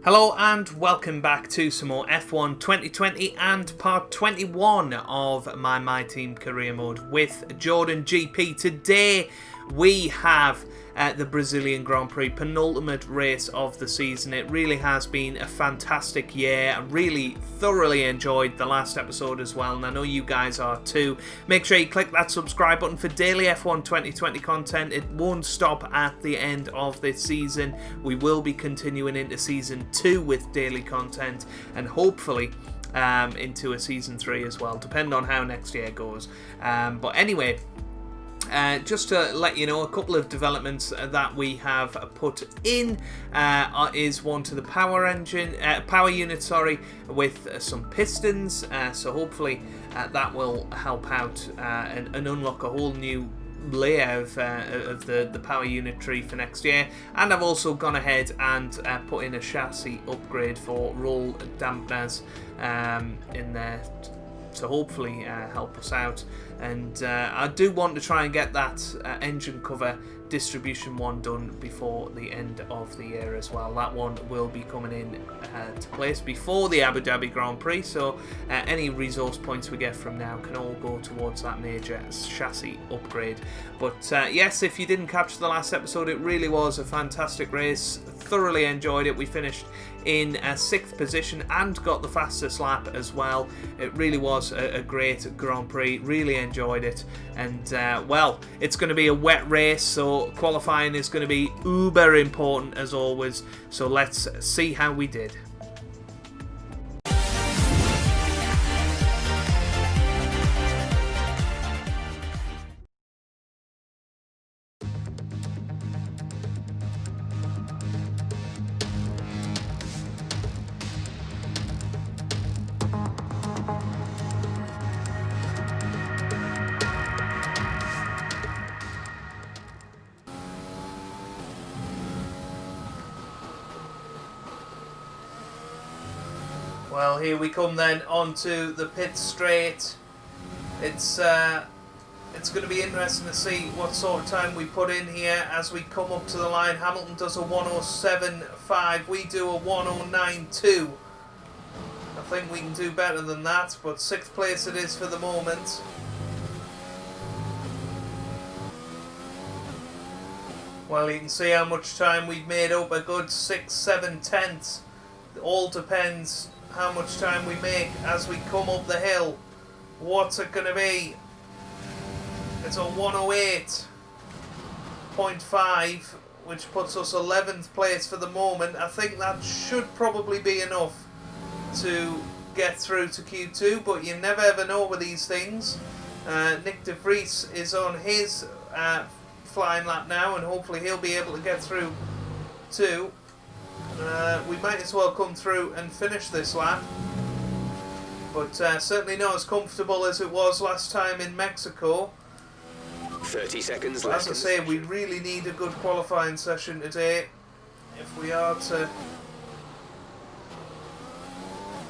Hello and welcome back to some more F1 2020 and part 21 of my Team career mode with Jordan GP. Today we have the Brazilian Grand Prix, penultimate race of the season. It really has been a fantastic year. I really thoroughly enjoyed the last episode as well, and I know you guys are too. Make sure you click that subscribe button for daily F1 2020 content. It won't stop at the end of this season. We will be continuing into season 2 with daily content, and hopefully into a season 3 as well, depending on how next year goes. But anyway, just to let you know, a couple of developments that we have put in is one to the power unit, with some pistons. So hopefully that will help out and unlock a whole new layer of the power unit tree for next year. And I've also gone ahead and put in a chassis upgrade for roll dampeners in there to hopefully help us out. And I do want to try and get that engine cover distribution one done before the end of the year as well. That one will be coming in to place before the Abu Dhabi Grand Prix, so any resource points we get from now can all go towards that major chassis upgrade. But yes, if you didn't capture the last episode, it really was a fantastic race. Thoroughly enjoyed it. We finished in 6th position and got the fastest lap as well. It really was a great Grand Prix. Really enjoyed it. And well, it's going to be a wet race, so qualifying is going to be uber important as always. So let's see how we did. Well, here we come then onto the pit straight. It's going to be interesting to see what sort of time we put in here as we come up to the line. Hamilton does a 1:07.5. We do a 1:09.2. I think we can do better than that, but 6th place it is for the moment. Well, you can see how much time we've made up, a good 6-7 tenths. It all depends how much time we make as we come up the hill. What's it going to be? It's a 1:08.5, which puts us 11th place for the moment. I think that should probably be enough to get through to Q2, but you never ever know with these things. Nick de Vries is on his flying lap now, and hopefully he'll be able to get through too. We might as well come through and finish this lap, but certainly not as comfortable as it was last time in Mexico. 30 seconds left. As I say, we really need a good qualifying session today if we are to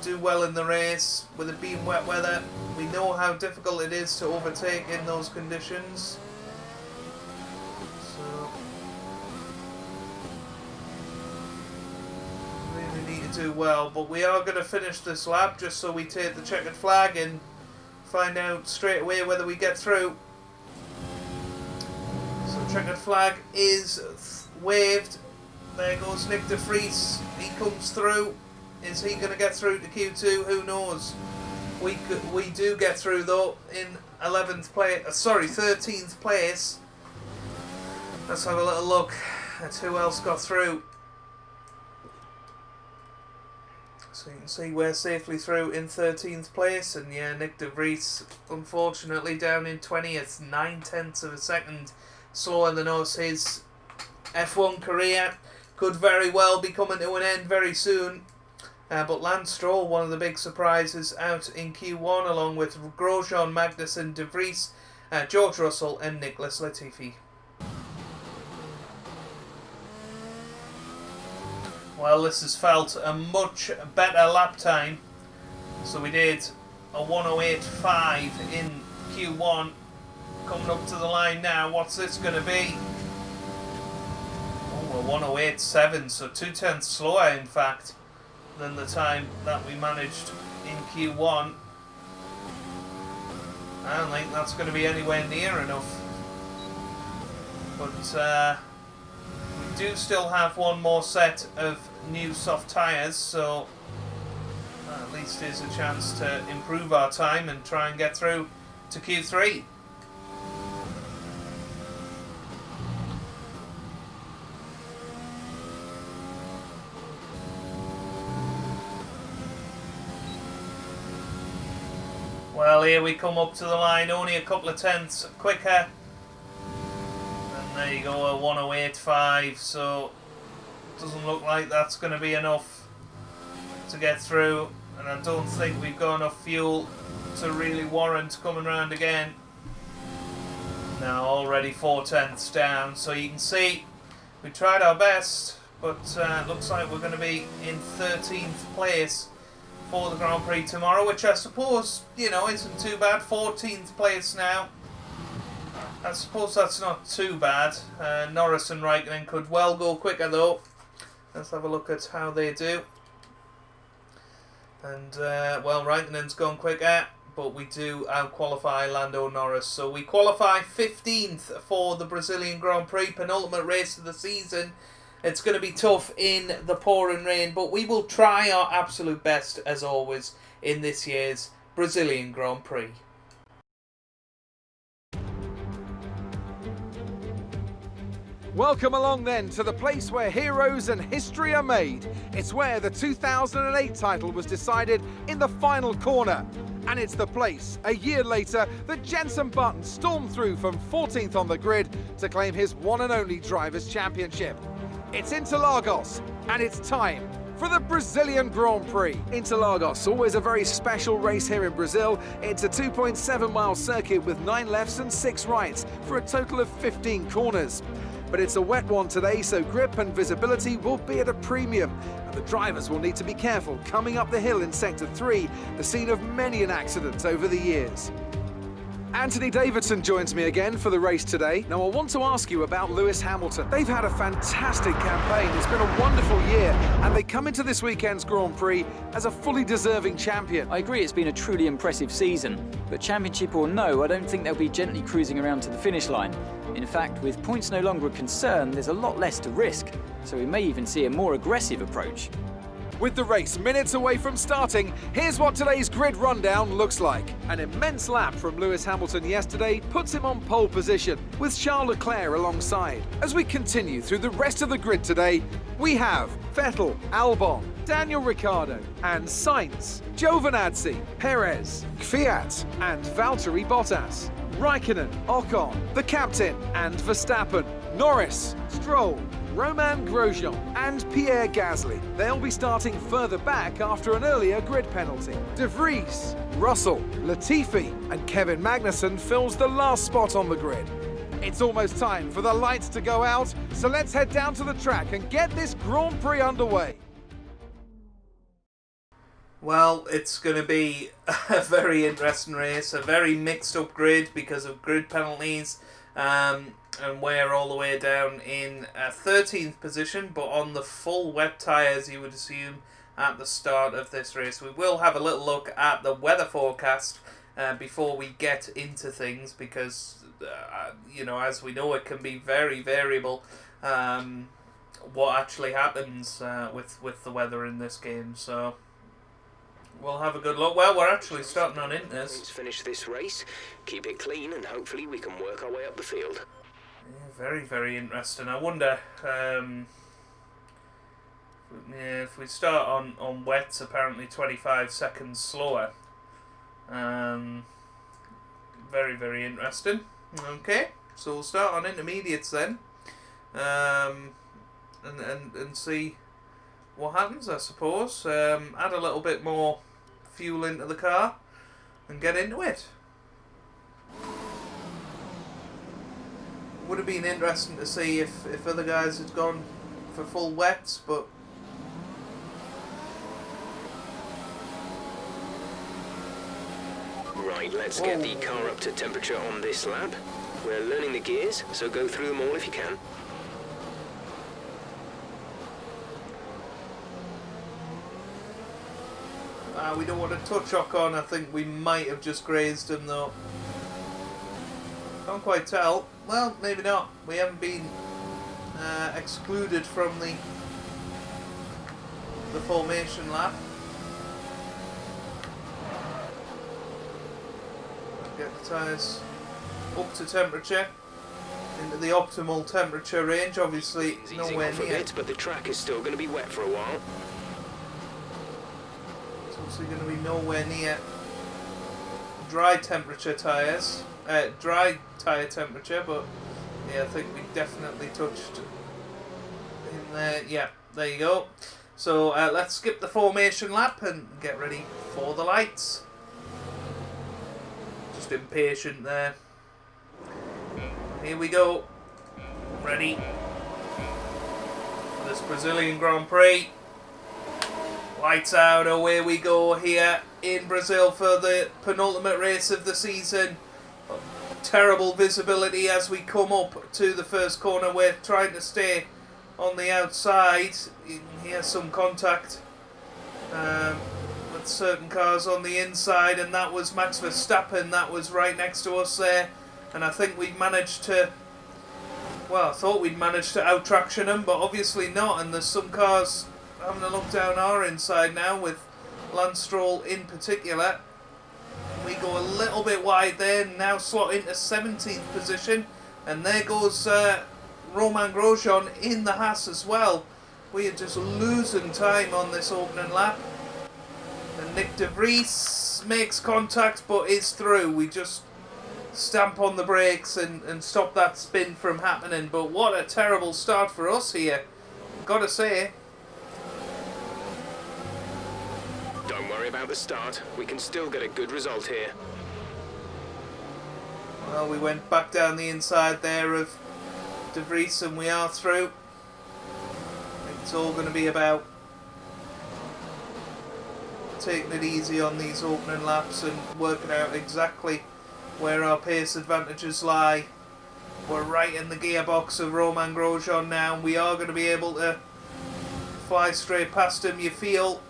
do well in the race. With it being wet weather, we know how difficult it is to overtake in those conditions. Do well, but we are going to finish this lap just so we take the checkered flag and find out straight away whether we get through. So checkered flag is waved. There goes Nick de Vries. He comes through. Is he going to get through to Q2? Who knows? We do get through though in 13th place. Let's have a little look at who else got through. So you can see we're safely through in 13th place, and yeah, Nick de Vries unfortunately down in 20th, 9/10 of a second slower than us. His F1 career could very well be coming to an end very soon. But Lance Stroll, one of the big surprises out in Q1, along with Grosjean, Magnussen, de Vries, George Russell and Nicholas Latifi. Well, this has felt a much better lap time. So we did a 1:08.5 in Q1. Coming up to the line now, what's this going to be? Oh, a 1:08.7, so 2/10 slower, in fact, than the time that we managed in Q1. I don't think that's going to be anywhere near enough. But we do still have one more set of new soft tyres, so at least there's a chance to improve our time and try and get through to Q3. Well, here we come up to the line, only a couple of tenths quicker. And there you go, a 1:08.5, so it doesn't look like that's going to be enough to get through. And I don't think we've got enough fuel to really warrant coming round again. Now already 4 tenths down, so you can see we tried our best, but it looks like we're going to be in 13th place for the Grand Prix tomorrow, which I suppose, you know, isn't too bad. 14th place now. I suppose that's not too bad. Norris and Raikkonen could well go quicker though. Let's have a look at how they do. And, well, Raikkonen's gone quicker, but we do out-qualify Lando Norris. So we qualify 15th for the Brazilian Grand Prix, penultimate race of the season. It's going to be tough in the pouring rain, but we will try our absolute best, as always, in this year's Brazilian Grand Prix. Welcome along then to the place where heroes and history are made. It's where the 2008 title was decided in the final corner. And it's the place, a year later, that Jenson Button stormed through from 14th on the grid to claim his one and only Drivers' Championship. It's Interlagos, and it's time for the Brazilian Grand Prix. Interlagos, always a very special race here in Brazil. It's a 2.7-mile circuit with 9 lefts and 6 rights for a total of 15 corners. But it's a wet one today, so grip and visibility will be at a premium. And the drivers will need to be careful coming up the hill in Sector 3, the scene of many an accident over the years. Anthony Davidson joins me again for the race today. Now I want to ask you about Lewis Hamilton. They've had a fantastic campaign, it's been a wonderful year, and they come into this weekend's Grand Prix as a fully deserving champion. I agree it's been a truly impressive season, but championship or no, I don't think they'll be gently cruising around to the finish line. In fact, with points no longer a concern, there's a lot less to risk, so we may even see a more aggressive approach. With the race minutes away from starting, here's what today's grid rundown looks like. An immense lap from Lewis Hamilton yesterday puts him on pole position, with Charles Leclerc alongside. As we continue through the rest of the grid today, we have Vettel, Albon, Daniel Ricciardo and Sainz, Giovinazzi, Perez, Kvyat and Valtteri Bottas, Raikkonen, Ocon, the captain and Verstappen, Norris, Stroll, Romain Grosjean and Pierre Gasly. They'll be starting further back after an earlier grid penalty. De Vries, Russell, Latifi and Kevin Magnussen fills the last spot on the grid. It's almost time for the lights to go out, so let's head down to the track and get this Grand Prix underway. Well, it's going to be a very interesting race, a very mixed up grid because of grid penalties. And we're all the way down in 13th position, but on the full wet tyres, you would assume, at the start of this race. We will have a little look at the weather forecast before we get into things, because, you know, as we know, it can be very variable what actually happens with the weather in this game. So we'll have a good look. Well, we're actually starting on in this. Let's finish this race, keep it clean, and hopefully we can work our way up the field. Yeah, very, very interesting. I wonder if we start on wets, apparently 25 seconds slower. Very, very interesting. Okay, so we'll start on intermediates then, and see what happens, I suppose. Add a little bit more fuel into the car and get into it. Would have been interesting to see if other guys had gone for full wets, but Right, let's get the car up to temperature on this lap. We're learning the gears, so go through them all if you can. We don't want to touch Ocon. I think we might have just grazed him though. Can't quite tell. Well, maybe not. We haven't been excluded from the formation lap. Get the tyres up to temperature, into the optimal temperature range. Obviously, nowhere near. Bit, but the track is still going to be wet for a while. It's obviously going to be nowhere near dry temperature tyres, dry tyre temperature. But yeah, I think we definitely touched in there. Yeah, there you go. So let's skip the formation lap and get ready for the lights. Just impatient there. Here we go. Ready for this Brazilian Grand Prix. Lights out, away we go here in Brazil for the penultimate race of the season. Terrible visibility as we come up to the first corner. We're trying to stay on the outside. You can hear some contact with certain cars on the inside, and that was Max Verstappen that was right next to us there. And I think we've managed to, well, I thought we'd managed to out-traction them, but obviously not. And there's some cars having a look down our inside now, with Lance Stroll in particular. We go a little bit wide there, now slot into 17th position. And there goes Romain Grosjean in the Haas as well. We are just losing time on this opening lap. And Nick de Vries makes contact but is through. We just stamp on the brakes and stop that spin from happening. But what a terrible start for us here, gotta say. Don't worry about the start. We can still get a good result here. Well, we went back down the inside there of de Vries and we are through. It's all going to be about taking it easy on these opening laps and working out exactly where our pace advantages lie. We're right in the gearbox of Romain Grosjean now. We are going to be able to fly straight past him, you feel.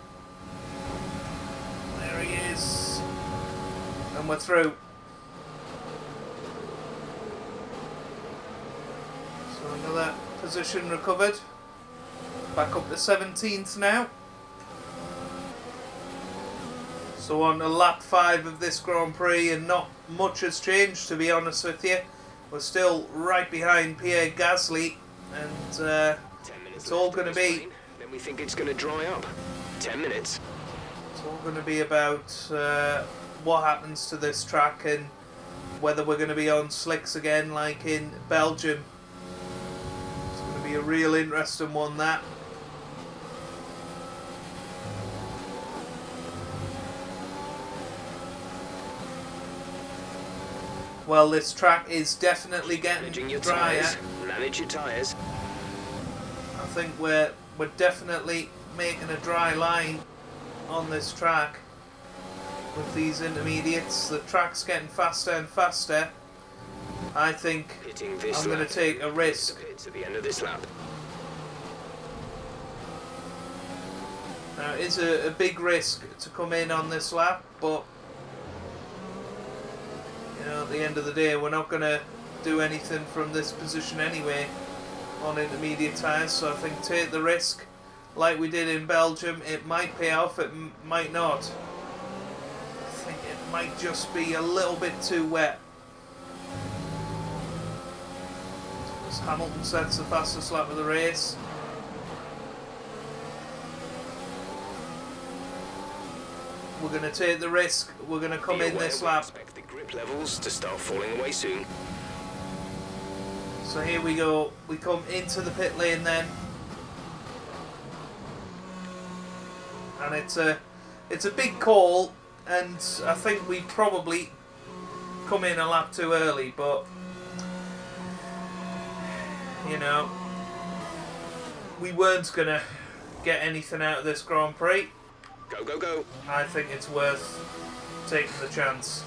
There he is. And we're through. So another position recovered. Back up to 17th now. So on to lap 5 of this Grand Prix, and not much has changed, to be honest with you. We're still right behind Pierre Gasly, and it's all going to be... Then we think it's going to dry up. 10 minutes. It's all going to be about what happens to this track and whether we're going to be on slicks again like in Belgium. It's going to be a real interesting one, that. Well, this track is definitely getting drier. Manage your tyres. I think we're definitely making a dry line on this track with these intermediates. The track's getting faster and faster. I think I'm going to take a risk. At the end of this lap. Now, it is a big risk to come in on this lap, but you know, at the end of the day, we're not going to do anything from this position anyway on intermediate tyres, so I think take the risk like we did in Belgium. It might pay off, it might not. I think it might just be a little bit too wet. As Hamilton sets the fastest lap of the race. We're going to take the risk. We're going to come in this lap. Expect the grip levels to start falling away soon. So here we go. We come into the pit lane then, and it's a big call, and I think we probably come in a lap too early, but you know, we weren't gonna get anything out of this Grand Prix. Go, go, go. I think it's worth taking the chance.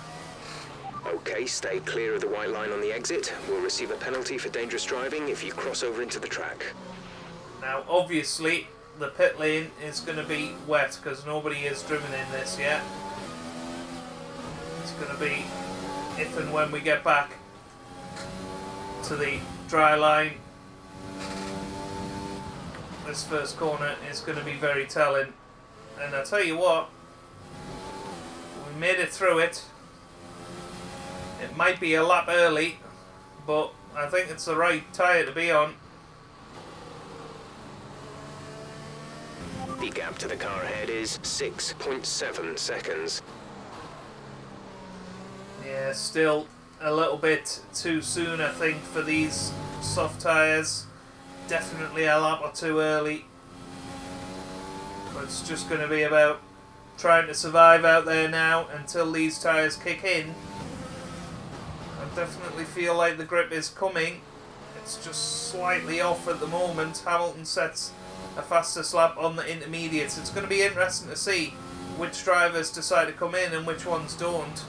Okay, stay clear of the white line on the exit. We'll receive a penalty for dangerous driving if you cross over into the track. Now, obviously, the pit lane is going to be wet because nobody has driven in this yet. It's going to be if and when we get back to the dry line. This first corner is going to be very telling. And I tell you what, we made it through it. It might be a lap early, but I think it's the right tyre to be on. The gap to the car ahead is 6.7 seconds. Yeah, still a little bit too soon, I think, for these soft tyres. Definitely a lap or two early. But it's just going to be about trying to survive out there now until these tyres kick in. I definitely feel like the grip is coming. It's just slightly off at the moment. Hamilton sets a fastest lap on the intermediates. It's going to be interesting to see which drivers decide to come in and which ones don't.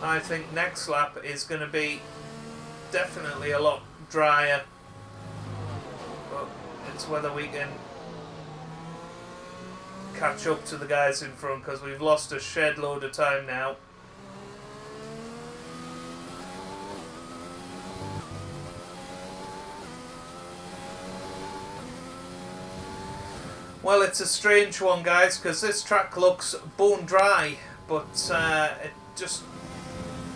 I think next lap is going to be definitely a lot drier. But it's whether we can catch up to the guys in front, because we've lost a shed load of time now. Well, it's a strange one, guys, because this track looks bone dry, but it just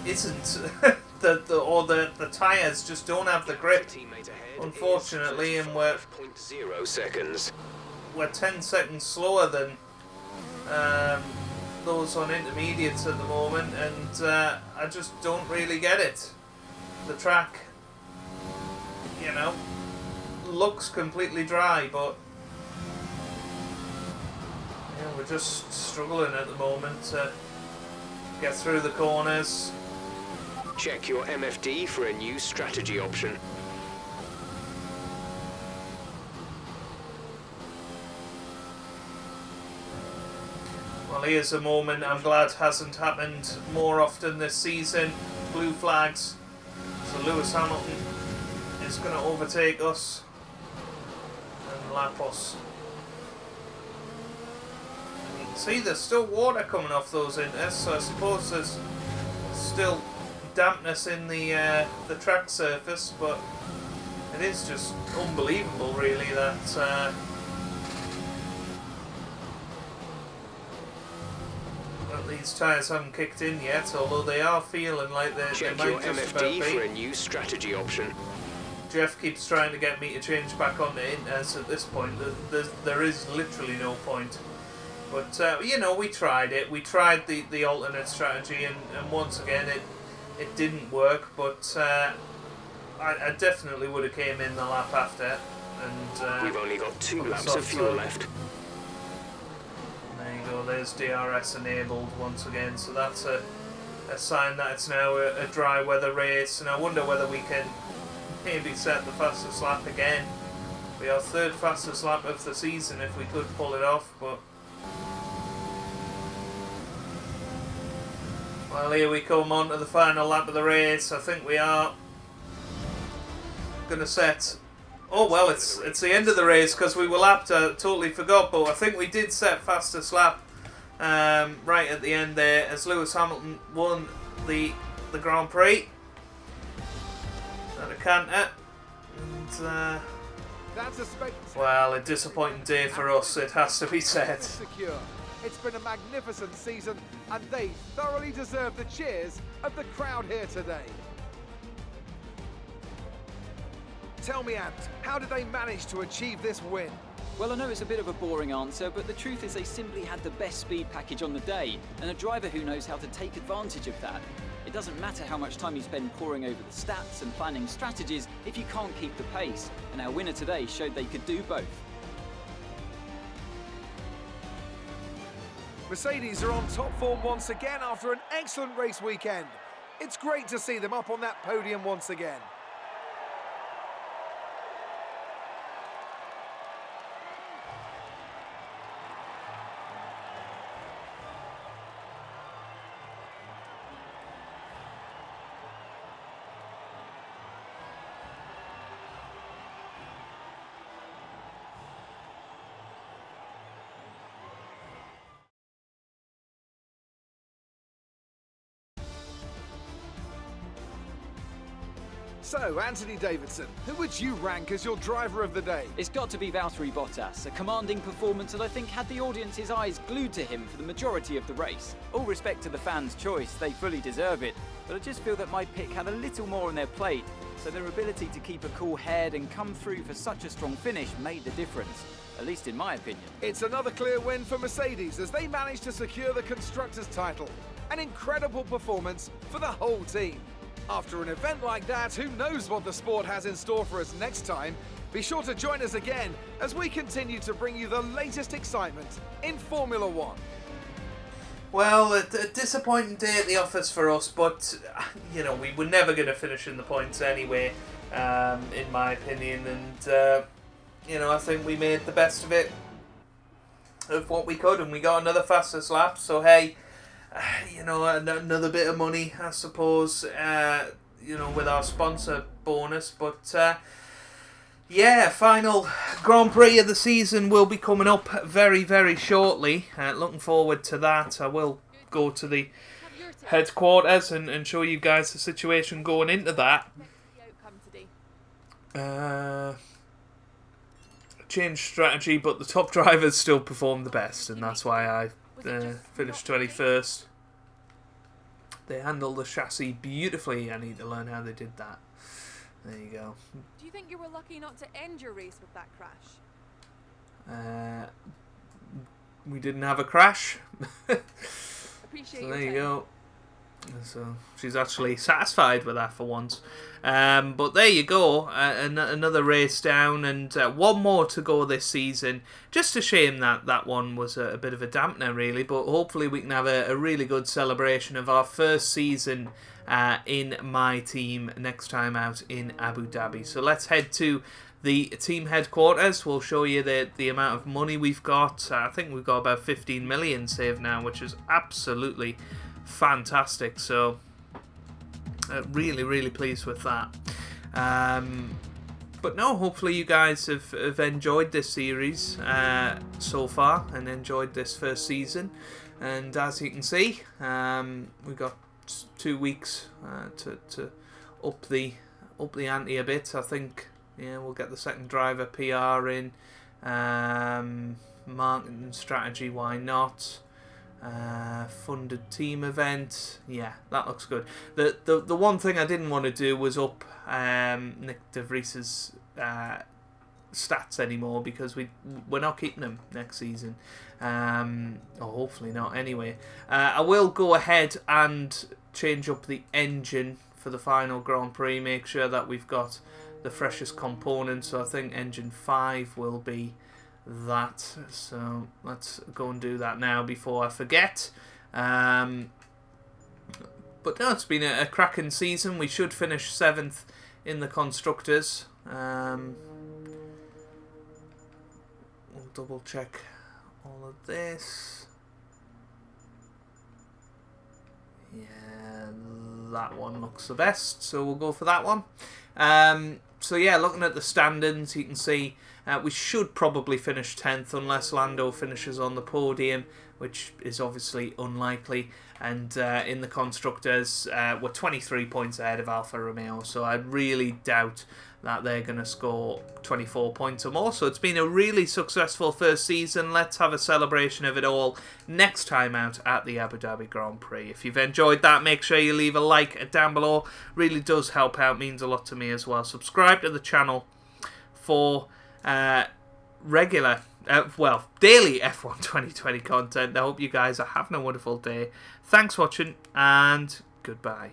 isn't. the tyres just don't have the grip, unfortunately, and we're 0 seconds. We're 10 seconds slower than those on intermediates at the moment, and I just don't really get it. The track, you know, looks completely dry, but yeah, we're just struggling at the moment to get through the corners. Check your MFD for a new strategy option. Well, here's a moment I'm glad hasn't happened more often this season. Blue flags. So Lewis Hamilton is going to overtake us and lap us. And you can see there's still water coming off those inters, so I suppose there's still dampness in the track surface, but it is just unbelievable, really, that these tyres haven't kicked in yet, although they are feeling like they Check might your just about MFD for a be. new strategy option. Jeff keeps trying to get me to change back on the inters at this point. There is literally no point. But, you know, we tried it. We tried the alternate strategy, and once again it didn't work, but I definitely would have came in the lap after. And We've only got 2 laps of fuel left. There you go, there's DRS enabled once again, so that's a sign that it's now a dry weather race, and I wonder whether we can maybe set the fastest lap again. Be our 3rd fastest lap of the season if we could pull it off, but well, here we come on to the final lap of the race. I think we are going to set... Oh, well, it's the end of the race because we were lapped. I totally forgot, but I think we did set fastest lap right at the end there as Lewis Hamilton won the Grand Prix at a canter. And, That's a spectacular. well, a disappointing day for us, it has to be said. Secure. It's been a magnificent season, and they thoroughly deserve the cheers of the crowd here today. Tell me, Ant, how did they manage to achieve this win? Well, I know it's a bit of a boring answer, but the truth is they simply had the best speed package on the day, and a driver who knows how to take advantage of that. It doesn't matter how much time you spend poring over the stats and planning strategies if you can't keep the pace, and our winner today showed they could do both. Mercedes are on top form once again after an excellent race weekend. It's great to see them up on that podium once again. So, Anthony Davidson, who would you rank as your driver of the day? It's got to be Valtteri Bottas, a commanding performance that I think had the audience's eyes glued to him for the majority of the race. All respect to the fans' choice, they fully deserve it, but I just feel that my pick had a little more on their plate, so their ability to keep a cool head and come through for such a strong finish made the difference, at least in my opinion. It's another clear win for Mercedes as they managed to secure the Constructors' title. An incredible performance for the whole team. After an event like that, who knows what the sport has in store for us next time? Be sure to join us again as we continue to bring you the latest excitement in Formula One. Well, a disappointing day at the office for us, but, you know, we were never going to finish in the points anyway, in my opinion, and, you know, I think we made the best of it, of what we could, and we got another fastest lap, so hey, you know, another bit of money, I suppose, you know, with our sponsor bonus, but, yeah, final Grand Prix of the season will be coming up very, very shortly. Looking forward to that. I will go to the headquarters and show you guys the situation going into that. Changed strategy, but the top drivers still performed the best, and that's why I finished 21st. They handled the chassis beautifully. I need to learn how they did that. There you go. Do you think you were lucky not to end your race with that crash? We didn't have a crash. Appreciate So your there you time. go. So she's actually satisfied with that for once. But there you go. Another race down, and one more to go this season. Just a shame that one was a bit of a dampener, really. But hopefully we can have a really good celebration of our first season in my team next time out in Abu Dhabi. So let's head to the team headquarters. We'll show you the amount of money we've got. I think we've got about 15 million saved now, which is absolutely fantastic. So really, really pleased with that. But no, hopefully you guys have enjoyed this series so far and enjoyed this first season. And as you can see, we've got 2 weeks to up the ante a bit. I think, yeah, we'll get the second driver PR in, marketing strategy, why not, funded team event, yeah, that looks good. The one thing I didn't want to do was up Nick De Vries's stats anymore, because we're not keeping him next season, or hopefully not anyway. I will go ahead and change up the engine for the final Grand Prix, make sure that we've got the freshest components. So I think engine 5 will be that, so let's go and do that now before I forget. But no, it's been a cracking season. We should finish 7th in the Constructors. We'll double check all of this. Yeah, that one looks the best, so we'll go for that one. So yeah, looking at the standings, you can see we should probably finish 10th unless Lando finishes on the podium, which is obviously unlikely. And in the Constructors, we're 23 points ahead of Alfa Romeo, so I really doubt that they're going to score 24 points or more. So it's been a really successful first season. Let's have a celebration of it all next time out at the Abu Dhabi Grand Prix. If you've enjoyed that, make sure you leave a like down below. Really does help out, means a lot to me as well. Subscribe to the channel for regular, daily F1 2020 content. I hope you guys are having a wonderful day. Thanks for watching, and goodbye.